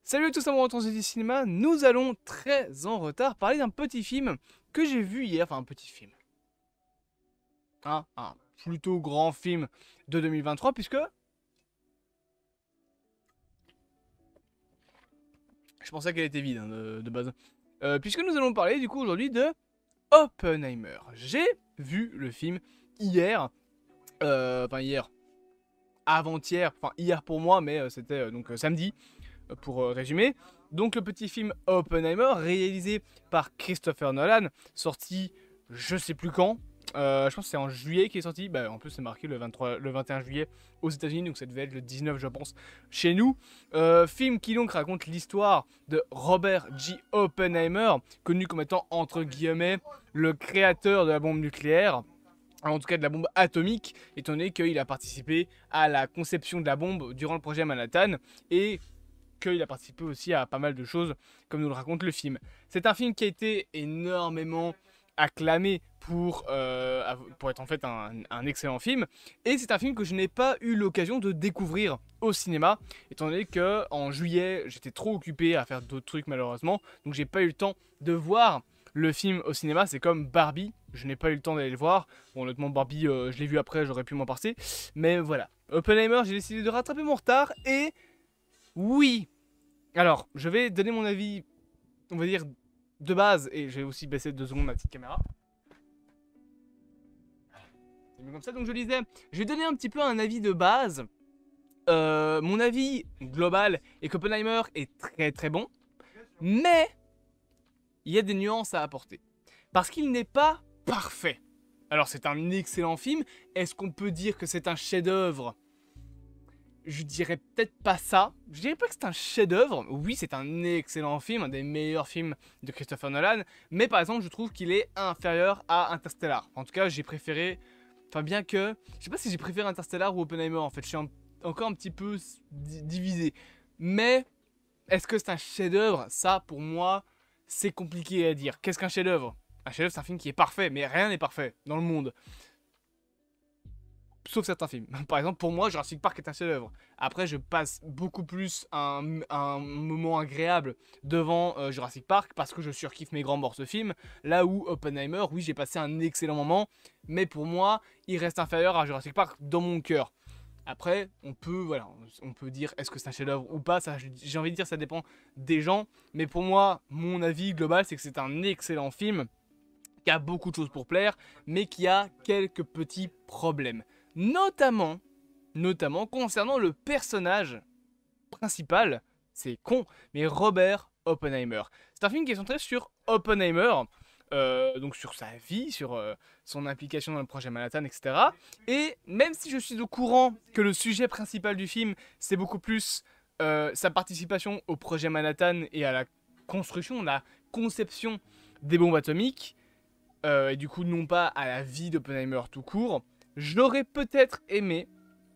Salut à tous amoureux du cinéma, nous allons très en retard parler d'un petit film que j'ai vu hier, enfin un petit film, un plutôt grand film de 2023 puisque je pensais qu'elle était vide de base. Puisque nous allons parler du coup aujourd'hui de Oppenheimer. J'ai vu le film hier, avant-hier, enfin hier pour moi mais c'était donc samedi. Pour résumer. Donc le petit film Oppenheimer, réalisé par Christopher Nolan, sorti je sais plus quand. Je pense que c'est en juillet qui est sorti. Bah, en plus c'est marqué le 21 juillet aux États-Unis, donc ça devait être le 19 je pense chez nous. Film qui donc raconte l'histoire de Robert J. Oppenheimer, connu comme étant entre guillemets le créateur de la bombe nucléaire. En tout cas de la bombe atomique, étant donné qu'il a participé à la conception de la bombe durant le projet Manhattan et qu'il a participé aussi à pas mal de choses, comme nous le raconte le film. C'est un film qui a été énormément acclamé pour être en fait un excellent film, et c'est un film que je n'ai pas eu l'occasion de découvrir au cinéma, étant donné que en juillet j'étais trop occupé à faire d'autres trucs malheureusement, donc j'ai pas eu le temps de voir le film au cinéma. C'est comme Barbie, je n'ai pas eu le temps d'aller le voir. Bon, honnêtement, Barbie, je l'ai vu après, j'aurais pu m'en passer. Mais voilà. Oppenheimer, j'ai décidé de rattraper mon retard. Et oui, alors, je vais donner mon avis, on va dire, de base, et je vais aussi baisser 2 secondes ma petite caméra. C'est mieux comme ça, donc je disais, je vais donner un petit peu un avis de base. Mon avis global est qu'Oppenheimer est très très bon, mais il y a des nuances à apporter. Parce qu'il n'est pas parfait. Alors c'est un excellent film, est-ce qu'on peut dire que c'est un chef-d'œuvre? Je dirais peut-être pas ça. Je dirais pas que c'est un chef-d'œuvre. Oui, c'est un excellent film, un des meilleurs films de Christopher Nolan. Mais par exemple, je trouve qu'il est inférieur à Interstellar. En tout cas, j'ai préféré. Enfin, bien que. Je sais pas si j'ai préféré Interstellar ou Oppenheimer. En fait, je suis encore un petit peu divisé. Mais est-ce que c'est un chef-d'œuvre? Ça, pour moi, c'est compliqué à dire. Qu'est-ce qu'un chef-d'œuvre? Un chef-d'œuvre, c'est un film qui est parfait, mais rien n'est parfait dans le monde. Sauf certains films. Par exemple, pour moi, Jurassic Park est un chef-d'œuvre. Après, je passe beaucoup plus un moment agréable devant Jurassic Park parce que je surkiffe mes grands morts ce film. Là où Oppenheimer, oui, j'ai passé un excellent moment, mais pour moi, il reste inférieur à Jurassic Park dans mon cœur. Après, on peut dire est-ce que c'est un chef-d'œuvre ou pas. Ça, j'ai envie de dire, ça dépend des gens. Mais pour moi, mon avis global, c'est que c'est un excellent film qui a beaucoup de choses pour plaire, mais qui a quelques petits problèmes. Notamment, concernant le personnage principal, c'est con, mais Robert Oppenheimer. C'est un film qui est centré sur Oppenheimer, donc sur sa vie, sur son implication dans le projet Manhattan, etc. Et même si je suis au courant que le sujet principal du film, c'est beaucoup plus sa participation au projet Manhattan et à la construction, la conception des bombes atomiques, et du coup non pas à la vie d'Oppenheimer tout court, j'aurais peut-être aimé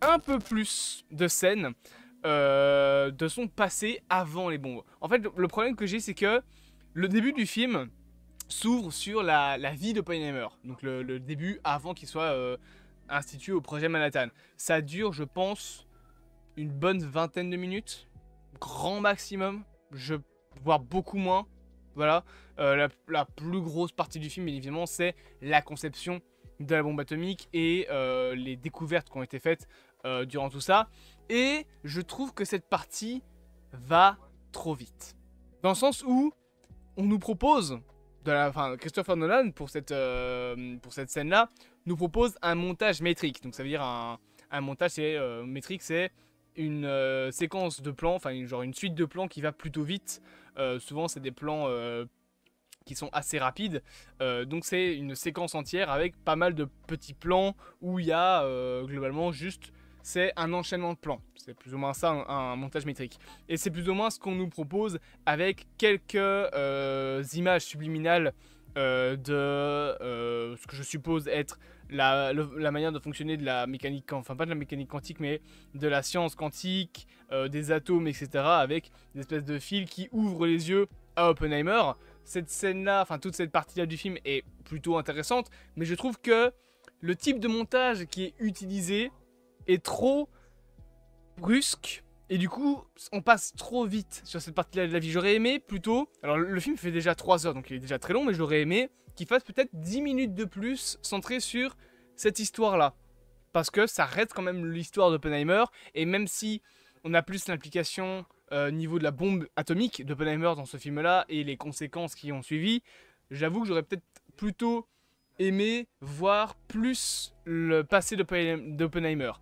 un peu plus de scènes de son passé avant les bombes. En fait, le problème que j'ai, c'est que le début du film s'ouvre sur la vie d'Oppenheimer. Donc le début avant qu'il soit institué au projet Manhattan. Ça dure, je pense, une bonne vingtaine de minutes. Grand maximum. Voire beaucoup moins. Voilà. La plus grosse partie du film, bien évidemment, c'est la conception de la bombe atomique et les découvertes qui ont été faites durant tout ça. Et je trouve que cette partie va trop vite. Dans le sens où on nous propose, Christopher Nolan, pour cette scène-là, nous propose un montage métrique. Donc ça veut dire un montage métrique, c'est une séquence de plans, enfin une suite de plans qui va plutôt vite. Souvent c'est des plans qui sont assez rapides. Donc c'est une séquence entière avec pas mal de petits plans où il y a globalement juste, c'est un enchaînement de plans. C'est plus ou moins ça un montage métrique. Et c'est plus ou moins ce qu'on nous propose avec quelques images subliminales de ce que je suppose être la manière de fonctionner de la mécanique, enfin pas de la mécanique quantique, mais de la science quantique, des atomes, etc. avec des espèces de fils qui ouvrent les yeux à Oppenheimer. Cette scène-là, enfin toute cette partie-là du film est plutôt intéressante, mais je trouve que le type de montage qui est utilisé est trop brusque Et du coup, on passe trop vite sur cette partie-là de la vie. J'aurais aimé plutôt... Alors le film fait déjà 3 heures, donc il est déjà très long, mais j'aurais aimé qu'il fasse peut-être 10 minutes de plus centré sur cette histoire-là. Parce que ça reste quand même l'histoire d'Oppenheimer, et même si on a plus l'implication niveau de la bombe atomique d'Oppenheimer dans ce film-là, et les conséquences qui ont suivi, j'avoue que j'aurais peut-être plutôt aimé voir plus le passé d'Oppenheimer.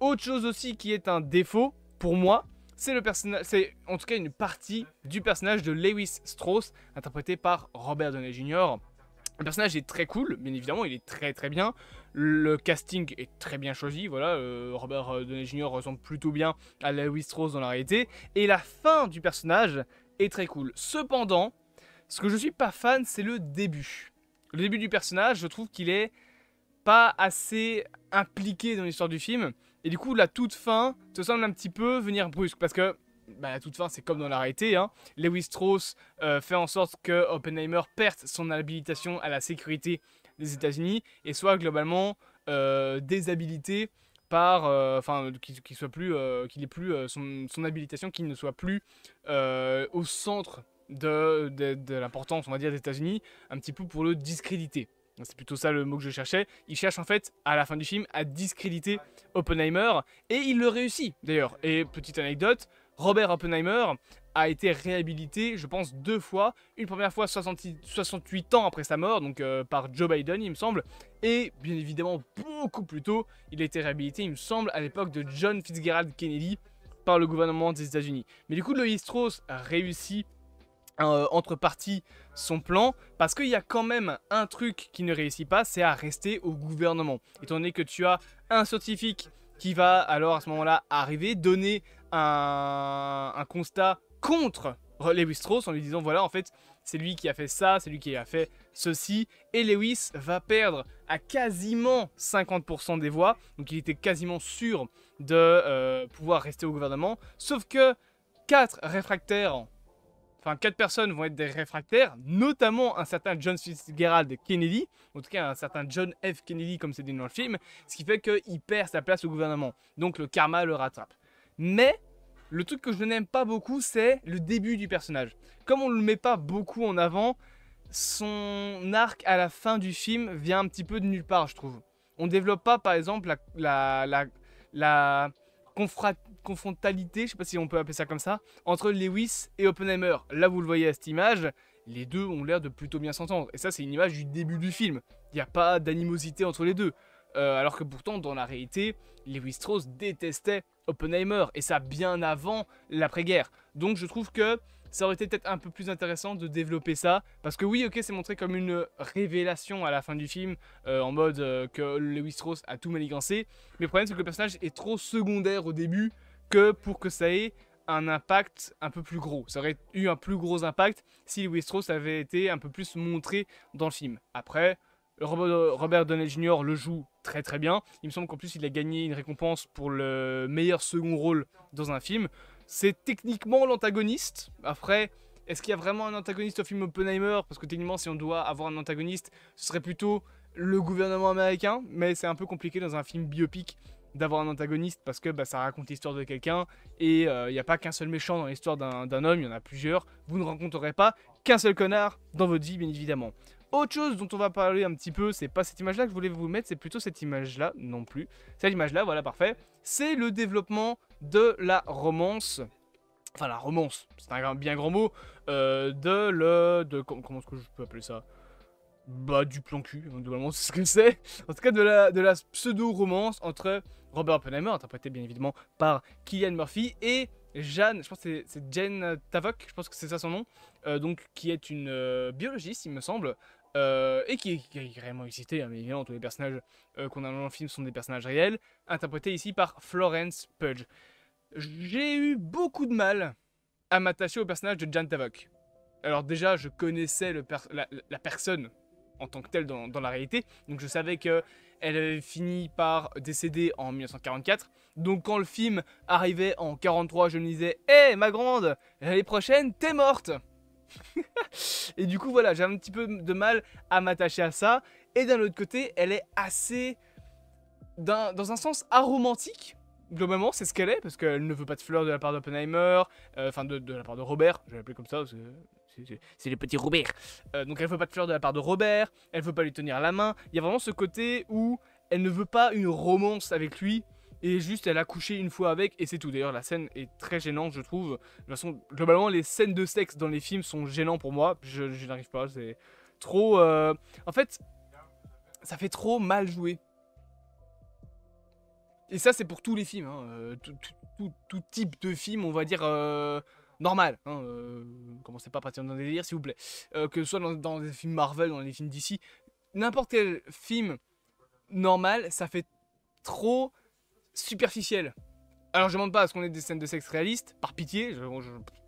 Autre chose aussi qui est un défaut, pour moi, c'est le personnage, c'est en tout cas une partie du personnage de Lewis Strauss, interprété par Robert Downey Jr. Le personnage est très cool, bien évidemment, il est très très bien. Le casting est très bien choisi, voilà, Robert Downey Jr. ressemble plutôt bien à Lewis Strauss dans la réalité. Et la fin du personnage est très cool. Cependant, ce que je suis pas fan, c'est le début. Le début du personnage, je trouve qu'il est pas assez impliqué dans l'histoire du film. Et du coup, la toute fin te semble un petit peu venir brusque. Parce que bah, la toute fin, c'est comme dans la réalité. Hein. Lewis Strauss fait en sorte que Oppenheimer perde son habilitation à la sécurité des États-Unis et soit globalement déshabilité par. Enfin, qu'il soit plus. Qu'il ait plus son habilitation, qu'il ne soit plus au centre de l'importance, on va dire, des États-Unis, un petit peu pour le discréditer. C'est plutôt ça le mot que je cherchais. Il cherche en fait, à la fin du film, à discréditer Oppenheimer. Et il le réussit, d'ailleurs. Et petite anecdote, Robert Oppenheimer a été réhabilité, je pense, 2 fois. Une première fois 68 ans après sa mort, donc par Joe Biden, il me semble. Et bien évidemment, beaucoup plus tôt, il a été réhabilité, il me semble, à l'époque de John Fitzgerald Kennedy, par le gouvernement des États-Unis. Mais du coup, Lewis Strauss a réussi entre parties son plan, parce qu'il y a quand même un truc qui ne réussit pas, c'est à rester au gouvernement. Étant donné que tu as un scientifique qui va alors à ce moment-là arriver, donner un constat contre Lewis Strauss en lui disant voilà en fait c'est lui qui a fait ça, c'est lui qui a fait ceci, et Lewis va perdre à quasiment 50% des voix, donc il était quasiment sûr de pouvoir rester au gouvernement, sauf que 4 réfractaires. Enfin, 4 personnes vont être des réfractaires, notamment un certain John Fitzgerald Kennedy, en tout cas un certain John F. Kennedy comme c'est dit dans le film, ce qui fait qu'il perd sa place au gouvernement. Donc le karma le rattrape. Mais le truc que je n'aime pas beaucoup, c'est le début du personnage. Comme on ne le met pas beaucoup en avant, son arc à la fin du film vient un petit peu de nulle part, je trouve. On ne développe pas, par exemple, la confrontalité, je sais pas si on peut appeler ça comme ça, entre Lewis et Oppenheimer. Là, vous le voyez à cette image, les deux ont l'air de plutôt bien s'entendre. Et ça, c'est une image du début du film. Il n'y a pas d'animosité entre les deux. Alors que pourtant, dans la réalité, Lewis Strauss détestait Oppenheimer, et ça bien avant l'après-guerre. Donc je trouve que ça aurait été peut-être un peu plus intéressant de développer ça, parce que oui, ok, c'est montré comme une révélation à la fin du film, en mode que Lewis Strauss a tout manigancé, mais le problème c'est que le personnage est trop secondaire au début, que pour que ça ait un impact un peu plus gros. Ça aurait eu un plus gros impact si Lewis Strauss avait été un peu plus montré dans le film. Après, Robert Downey Jr. le joue très très bien. Il me semble qu'en plus il a gagné une récompense pour le meilleur second rôle dans un film. C'est techniquement l'antagoniste. Après, est-ce qu'il y a vraiment un antagoniste au film Oppenheimer? Parce que techniquement, si on doit avoir un antagoniste, ce serait plutôt le gouvernement américain. Mais c'est un peu compliqué dans un film biopic d'avoir un antagoniste parce que ça raconte l'histoire de quelqu'un. Et il n'y a pas qu'un seul méchant dans l'histoire d'un homme, il y en a plusieurs. Vous ne rencontrerez pas qu'un seul connard dans votre vie, bien évidemment. Autre chose dont on va parler un petit peu, c'est pas cette image-là que je voulais vous mettre, c'est plutôt cette image-là, non plus. Cette image-là, voilà, parfait. C'est le développement de la romance. Enfin, la romance, c'est un bien grand mot. Comment est-ce que je peux appeler ça? Bah, du plan cul, globalement, c'est ce que c'est. En tout cas, de la pseudo-romance entre Robert Oppenheimer, interprété bien évidemment par Cillian Murphy, et Jeanne, je pense que c'est Jane Tavok, je pense que c'est ça son nom, donc qui est une biologiste, il me semble, et qui est réellement existé, hein, mais évidemment, tous les personnages qu'on a dans le film sont des personnages réels, interprétés ici par Florence Pugh. J'ai eu beaucoup de mal à m'attacher au personnage de Jane Tavok. Alors déjà, je connaissais la personne en tant que telle dans la réalité, donc je savais qu'elle avait fini par décéder en 1944, donc quand le film arrivait en 1943, je me disais « Hé, ma grande, l'année prochaine, t'es morte !» Et du coup, voilà, j'ai un petit peu de mal à m'attacher à ça, et d'un autre côté, elle est assez, dans un sens, aromantique, globalement, c'est ce qu'elle est, parce qu'elle ne veut pas de fleurs de la part d'Oppenheimer, enfin de la part de Robert, je vais l'appeler comme ça, c'est le petit Robert. Donc elle veut pas de fleurs de la part de Robert, elle veut pas lui tenir la main. Il y a vraiment ce côté où elle ne veut pas une romance avec lui, et juste elle a couché une fois avec, et c'est tout. D'ailleurs, la scène est très gênante, je trouve. De toute façon, globalement, les scènes de sexe dans les films sont gênants pour moi, je n'arrive pas, c'est trop... En fait, ça fait trop mal joué. Et ça, c'est pour tous les films, hein. Tout type de film, on va dire, normal. Hein, commencez pas à partir dans des délires, s'il vous plaît. Que ce soit dans des films Marvel, dans les films DC, n'importe quel film normal, ça fait trop superficiel. Alors, je demande pas à ce qu'on ait des scènes de sexe réalistes, par pitié.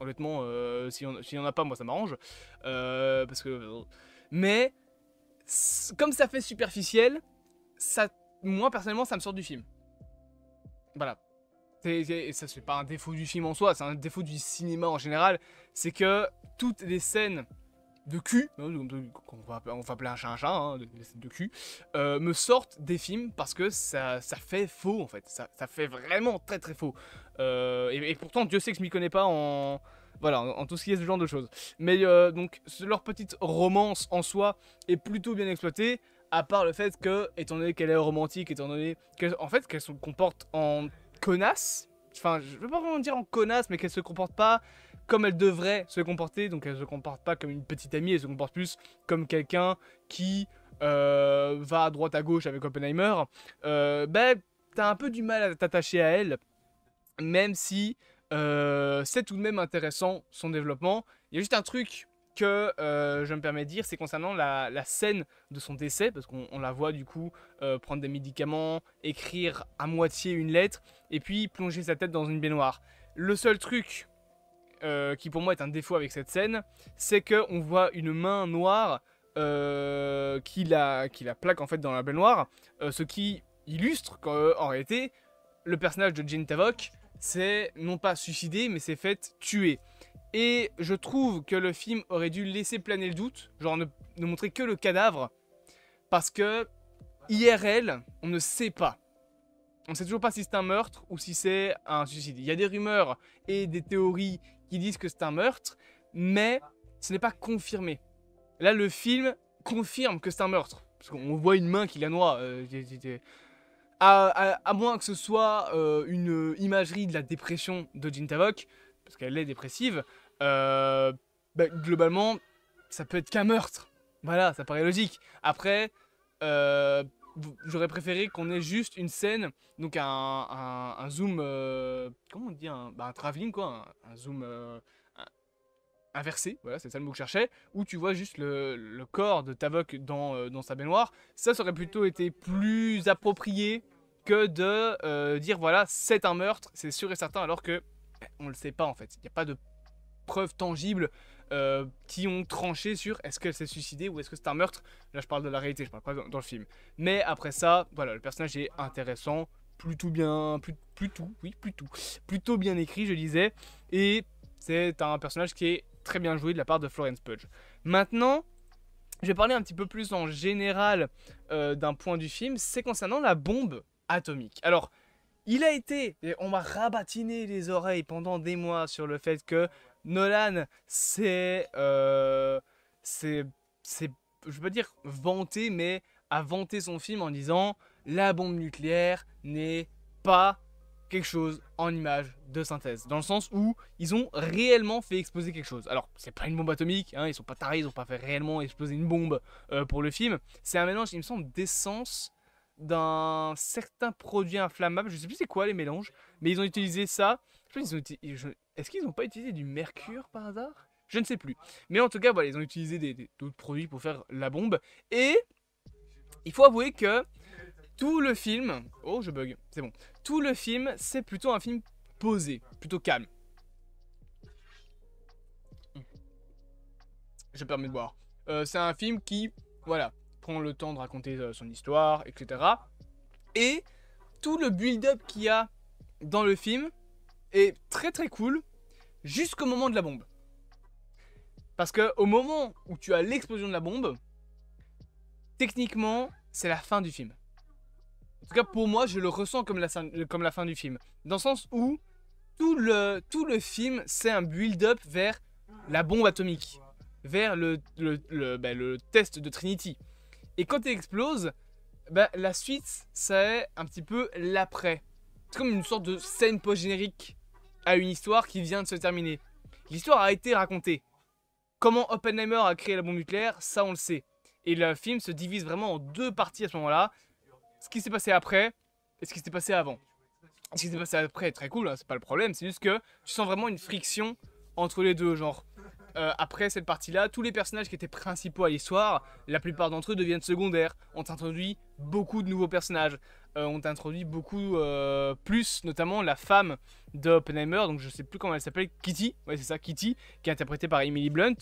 Honnêtement, s'il y en a pas, moi, ça m'arrange. Parce que... Mais, comme ça fait superficiel, ça, moi, personnellement, ça me sort du film. Voilà. Et ça, c'est pas un défaut du film en soi, c'est un défaut du cinéma en général. C'est que toutes les scènes de cul, on va appeler un chat, hein, les scènes de cul, me sortent des films parce que ça fait faux en fait. Ça fait vraiment très très faux. Et pourtant, Dieu sait que je m'y connais pas en. Voilà, en tout ce qui est ce genre de choses. Mais donc, leur petite romance en soi est plutôt bien exploitée. À part le fait que, étant donné qu'elle est romantique, étant donné qu'elle se comporte en connasse, enfin je veux pas vraiment dire en connasse, mais qu'elle se comporte pas comme elle devrait se comporter, donc elle se comporte pas comme une petite amie, elle se comporte plus comme quelqu'un qui va à droite à gauche avec Oppenheimer, ben t'as un peu du mal à t'attacher à elle, même si c'est tout de même intéressant son développement. Il y a juste un truc que je me permets de dire, c'est concernant la scène de son décès, parce qu'on la voit du coup prendre des médicaments, écrire à moitié une lettre, et puis plonger sa tête dans une baignoire. Le seul truc qui pour moi est un défaut avec cette scène, c'est qu'on voit une main noire qui la plaque en fait dans la baignoire, ce qui illustre qu'en réalité, le personnage de Jane Tavok c'est non pas suicidé, mais c'est fait tuer. Et je trouve que le film aurait dû laisser planer le doute, genre ne montrer que le cadavre, parce que IRL, on ne sait pas. On ne sait toujours pas si c'est un meurtre ou si c'est un suicide. Il y a des rumeurs et des théories qui disent que c'est un meurtre, mais ce n'est pas confirmé. Là, le film confirme que c'est un meurtre, parce qu'on voit une main qui la noie. À moins que ce soit une imagerie de la dépression de Jane Tavok, parce qu'elle est dépressive, globalement, ça peut être qu'un meurtre. Voilà, ça paraît logique. Après, j'aurais préféré qu'on ait juste une scène, donc un zoom, comment on dit, un travelling quoi, un zoom inversé, voilà, c'est ça le mot que je cherchais, où tu vois juste le corps de Tavok dans sa baignoire. Ça aurait plutôt été plus approprié que de dire voilà, c'est un meurtre, c'est sûr et certain, alors que on le sait pas en fait. Il n'y a pas de preuves tangibles qui ont tranché sur est-ce qu'elle s'est suicidée ou est-ce que c'est un meurtre. Là, je parle de la réalité, je parle pas dans le film. Mais après ça, voilà, le personnage est intéressant, plutôt bien, plutôt bien écrit, je disais, et c'est un personnage qui est très bien joué de la part de Florence Pugh. Maintenant, je vais parler un petit peu plus en général d'un point du film, c'est concernant la bombe atomique. Alors, il a été, et on m'a rabatiné les oreilles pendant des mois sur le fait que Nolan je veux pas dire vanté, mais a vanté son film en disant la bombe nucléaire n'est pas quelque chose en image de synthèse, dans le sens où ils ont réellement fait exploser quelque chose. Alors, c'est pas une bombe atomique, hein, ils sont pas tarés, ils ont pas fait réellement exploser une bombe pour le film. C'est un mélange, il me semble, d'essence d'un certain produit inflammable, je sais plus c'est quoi les mélanges, mais ils ont utilisé ça. Est-ce qu'ils n'ont pas utilisé du mercure par hasard? Je ne sais plus. Mais en tout cas, voilà, ils ont utilisé d'autres produits pour faire la bombe. Et il faut avouer que tout le film... Oh, je bug, c'est bon. Tout le film, c'est plutôt un film posé, plutôt calme. Je me permets de boire. C'est un film qui, voilà, prend le temps de raconter son histoire, etc. Et tout le build-up qu'il y a dans le film est très très cool jusqu'au moment de la bombe. Parce que au moment où tu as l'explosion de la bombe, techniquement, c'est la fin du film. En tout cas, pour moi, je le ressens comme la fin du film. Dans le sens où tout le film, c'est un build-up vers la bombe atomique, vers le test de Trinity. Et quand il explose, bah, la suite, c'est un petit peu l'après. C'est comme une sorte de scène post-générique à une histoire qui vient de se terminer. L'histoire a été racontée. Comment Oppenheimer a créé la bombe nucléaire, ça on le sait. Et le film se divise vraiment en deux parties à ce moment-là. Ce qui s'est passé après et ce qui s'est passé avant. Ce qui s'est passé après est très cool, hein, c'est pas le problème, c'est juste que tu sens vraiment une friction entre les deux, genre. Après cette partie-là, tous les personnages qui étaient principaux à l'histoire, la plupart d'entre eux deviennent secondaires. On t'introduit beaucoup de nouveaux personnages. On t'introduit beaucoup plus, notamment la femme d'Oppenheimer, donc je sais plus comment elle s'appelle, Kitty, ouais c'est ça, Kitty, qui est interprétée par Emily Blunt.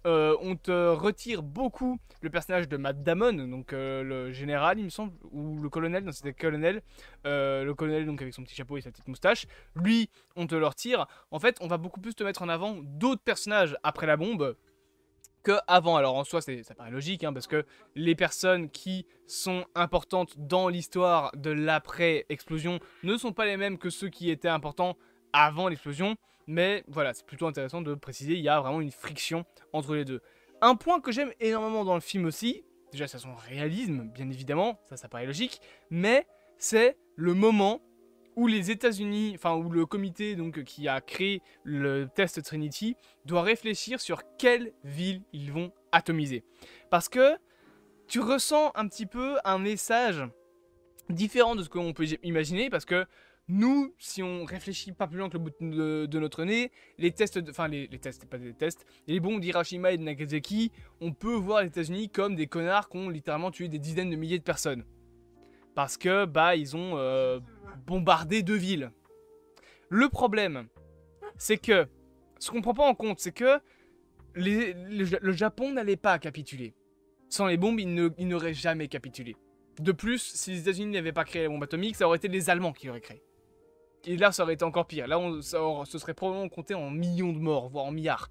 On te retire beaucoup le personnage de Matt Damon, donc le général il me semble, ou le colonel, non c'était le colonel donc avec son petit chapeau et sa petite moustache. Lui, on te le retire. En fait, on va beaucoup plus te mettre en avant d'autres personnages après la bombe que avant. Alors en soi, ça paraît logique, hein, parce que les personnes qui sont importantes dans l'histoire de l'après-explosion ne sont pas les mêmes que ceux qui étaient importants avant l'explosion. Mais voilà, c'est plutôt intéressant de préciser, il y a vraiment une friction entre les deux. Un point que j'aime énormément dans le film aussi, déjà c'est son réalisme, bien évidemment, ça paraît logique, mais c'est le moment où les États-Unis, enfin où le comité donc qui a créé le test Trinity doit réfléchir sur quelle ville ils vont atomiser. Parce que tu ressens un petit peu un message différent de ce qu'on peut imaginer, parce que nous, si on réfléchit pas plus loin que le bout de notre nez, les tests, enfin les tests, c'est pas des tests, les bombes d'Hiroshima et de Nagasaki, on peut voir les États-Unis comme des connards qui ont littéralement tué des dizaines de milliers de personnes. Parce que, bah, ils ont bombardé deux villes. Le problème, c'est que, ce qu'on prend pas en compte, c'est que le Japon n'allait pas capituler. Sans les bombes, il n'aurait jamais capitulé. De plus, si les États-Unis n'avaient pas créé la bombe atomique, ça aurait été les Allemands qui l'auraient créé. Et là, ça aurait été encore pire. Là, ce serait probablement compté en millions de morts, voire en milliards.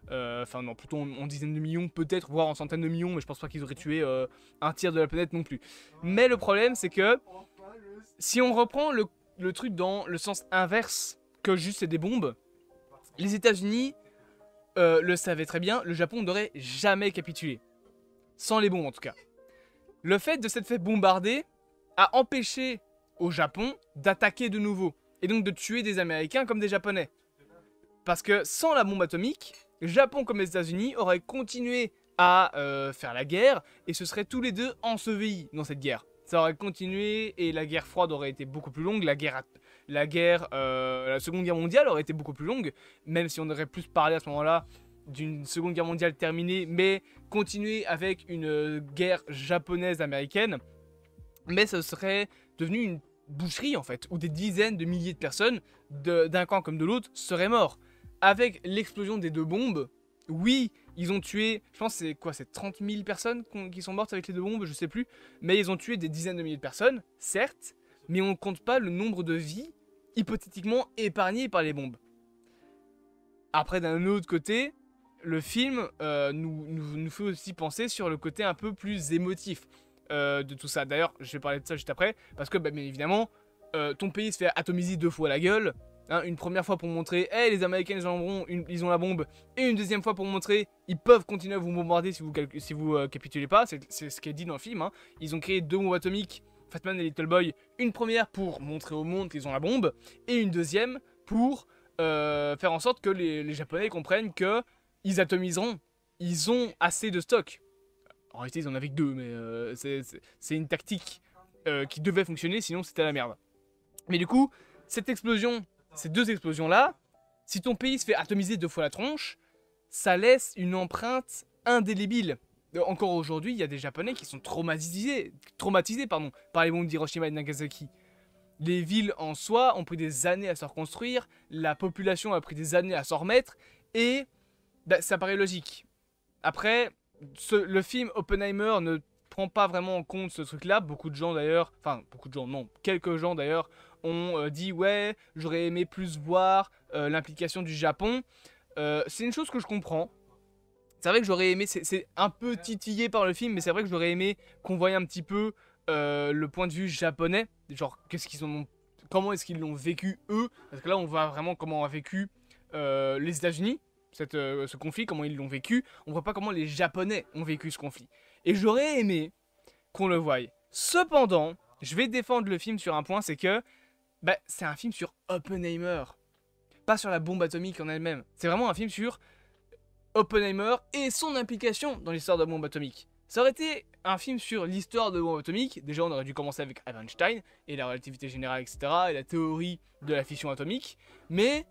Enfin, non, plutôt en dizaines de millions, peut-être, voire en centaines de millions, mais je pense pas qu'ils auraient tué un tiers de la planète non plus. Mais le problème, c'est que si on reprend le truc dans le sens inverse, que juste c'est des bombes, les États-Unis le savaient très bien, le Japon n'aurait jamais capitulé. Sans les bombes en tout cas. Le fait de s'être fait bombarder a empêché au Japon d'attaquer de nouveau. Et donc de tuer des Américains comme des Japonais. Parce que sans la bombe atomique, le Japon comme les États-Unis auraient continué à faire la guerre et se seraient tous les deux ensevelis dans cette guerre. Ça aurait continué et la guerre froide aurait été beaucoup plus longue. La Seconde Guerre mondiale aurait été beaucoup plus longue, même si on aurait plus parlé à ce moment-là d'une Seconde Guerre mondiale terminée, mais continuer avec une guerre japonaise-américaine. Mais ce serait devenu une boucherie en fait, où des dizaines de milliers de personnes, d'un camp comme de l'autre, seraient morts. Avec l'explosion des deux bombes, oui, ils ont tué, je pense c'est quoi, c'est 30 000 personnes qui sont mortes avec les deux bombes, je sais plus, mais ils ont tué des dizaines de milliers de personnes, certes, mais on ne compte pas le nombre de vies hypothétiquement épargnées par les bombes. Après, d'un autre côté, le film nous fait aussi penser sur le côté un peu plus émotif de tout ça. D'ailleurs, je vais parler de ça juste après, parce que, bah, bien évidemment, ton pays se fait atomiser deux fois la gueule. Hein, une première fois pour montrer, hey, les Américains ils ont la bombe, et une deuxième fois pour montrer, ils peuvent continuer à vous bombarder si vous capitulez pas. C'est ce qui est dit dans le film. Hein. Ils ont créé deux bombes atomiques, Fat Man et Little Boy. Une première pour montrer au monde qu'ils ont la bombe, et une deuxième pour faire en sorte que les Japonais comprennent que ils atomiseront. Ils ont assez de stock. En réalité, ils en avaient que deux, mais c'est une tactique qui devait fonctionner, sinon c'était la merde. Mais du coup, cette explosion, ces deux explosions-là, si ton pays se fait atomiser deux fois la tronche, ça laisse une empreinte indélébile. Encore aujourd'hui, il y a des Japonais qui sont traumatisés par les bombes d'Hiroshima et de Nagasaki. Les villes en soi ont pris des années à se reconstruire, la population a pris des années à s'en remettre, et bah, ça paraît logique. Après, le film Oppenheimer ne prend pas vraiment en compte ce truc-là. Beaucoup de gens d'ailleurs, enfin beaucoup de gens, non, quelques gens d'ailleurs, ont dit ouais, j'aurais aimé plus voir l'implication du Japon. C'est une chose que je comprends. C'est vrai que j'aurais aimé, c'est un peu titillé par le film, mais c'est vrai que j'aurais aimé qu'on voie un petit peu le point de vue japonais, genre qu'est-ce qu'ils en ont, comment est-ce qu'ils l'ont vécu eux, parce que là on voit vraiment comment ont vécu les États-Unis ce conflit, comment ils l'ont vécu. On voit pas comment les Japonais ont vécu ce conflit. Et j'aurais aimé qu'on le voie. Cependant, je vais défendre le film sur un point, c'est que bah, c'est un film sur Oppenheimer, pas sur la bombe atomique en elle-même. C'est vraiment un film sur Oppenheimer et son implication dans l'histoire de la bombe atomique. Ça aurait été un film sur l'histoire de la bombe atomique. Déjà, on aurait dû commencer avec Einstein et la relativité générale, etc. et la théorie de la fission atomique. Mais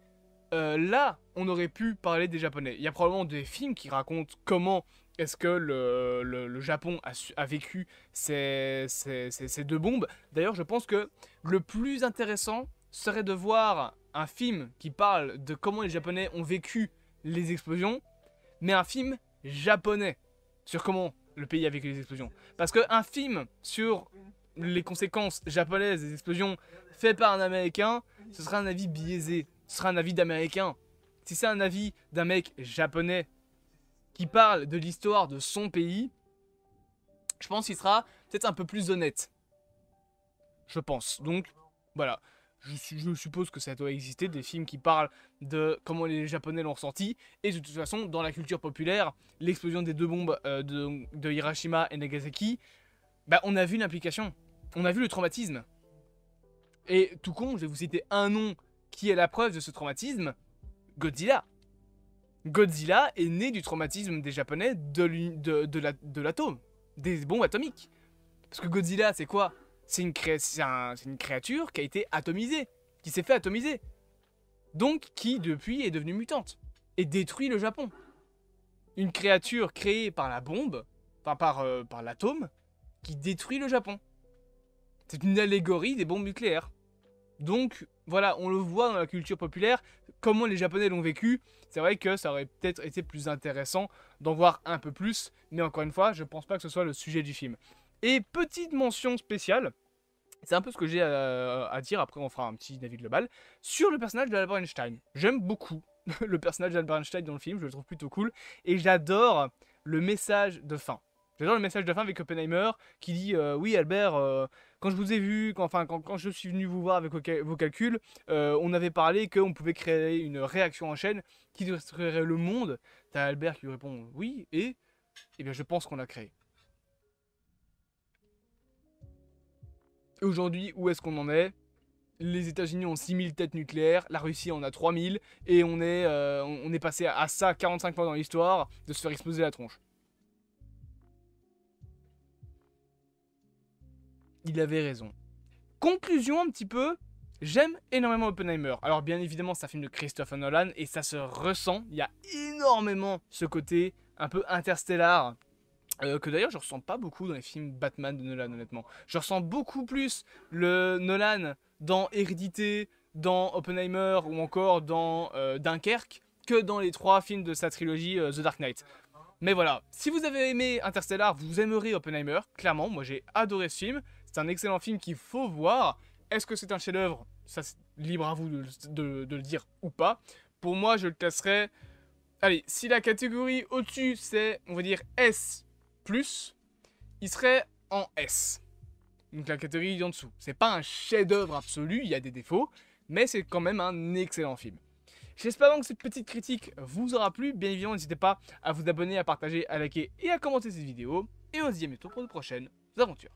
là, on aurait pu parler des Japonais. Il y a probablement des films qui racontent comment est-ce que le Japon a vécu ces deux bombes. D'ailleurs, je pense que le plus intéressant serait de voir un film qui parle de comment les Japonais ont vécu les explosions, mais un film japonais sur comment le pays a vécu les explosions. Parce qu'un film sur les conséquences japonaises des explosions fait par un Américain, ce sera un avis biaisé. Ce sera un avis d'Américain. Si c'est un avis d'un mec japonais qui parle de l'histoire de son pays, je pense qu'il sera peut-être un peu plus honnête. Je pense. Donc, voilà. Je suppose que ça doit exister, des films qui parlent de comment les Japonais l'ont ressenti. Et de toute façon, dans la culture populaire, l'explosion des deux bombes de Hiroshima et Nagasaki, bah, on a vu l'implication. On a vu le traumatisme. Et tout con, je vais vous citer un nom qui est la preuve de ce traumatisme, Godzilla. Godzilla est né du traumatisme des Japonais de l'atome, des bombes atomiques. Parce que Godzilla, c'est quoi? C'est une créature qui a été atomisée, qui s'est fait atomiser. Donc, qui depuis est devenue mutante et détruit le Japon. Une créature créée par la bombe, enfin par l'atome, qui détruit le Japon. C'est une allégorie des bombes nucléaires. Donc, voilà, on le voit dans la culture populaire, comment les Japonais l'ont vécu. C'est vrai que ça aurait peut-être été plus intéressant d'en voir un peu plus, mais encore une fois, je pense pas que ce soit le sujet du film. Et petite mention spéciale, c'est un peu ce que j'ai à dire, après on fera un petit avis global, sur le personnage d'Albert Einstein. J'aime beaucoup le personnage d'Albert Einstein dans le film, je le trouve plutôt cool, et j'adore le message de fin. J'adore le message de fin avec Oppenheimer qui dit oui Albert, quand je vous ai vu, quand je suis venu vous voir avec vos calculs, on avait parlé qu'on pouvait créer une réaction en chaîne qui détruirait le monde. T'as Albert qui lui répond oui, et eh bien je pense qu'on l'a créé. Aujourd'hui, où est-ce qu'on en est? Les États-Unis ont 6000 têtes nucléaires, la Russie en a 3000, et on est passé à ça 45 fois dans l'histoire de se faire exploser la tronche. Il avait raison. Conclusion un petit peu, j'aime énormément Oppenheimer. Alors bien évidemment c'est un film de Christopher Nolan et ça se ressent, il y a énormément ce côté un peu interstellar. Que d'ailleurs je ressens pas beaucoup dans les films Batman de Nolan honnêtement. Je ressens beaucoup plus le Nolan dans Hérédité, dans Oppenheimer ou encore dans Dunkerque que dans les 3 films de sa trilogie The Dark Knight. Mais voilà, si vous avez aimé Interstellar, vous aimerez Oppenheimer, clairement, moi j'ai adoré ce film. C'est un excellent film qu'il faut voir. Est-ce que c'est un chef-d'œuvre? Ça, c'est libre à vous de le dire ou pas. Pour moi, je le classerais... Allez, si la catégorie au-dessus, c'est, on va dire, S+, il serait en S. Donc la catégorie en dessous. C'est pas un chef-d'œuvre absolu, il y a des défauts, mais c'est quand même un excellent film. J'espère donc que cette petite critique vous aura plu. Bien évidemment, n'hésitez pas à vous abonner, à partager, à liker et à commenter cette vidéo. Et on se dit à bientôt pour de prochaines aventures.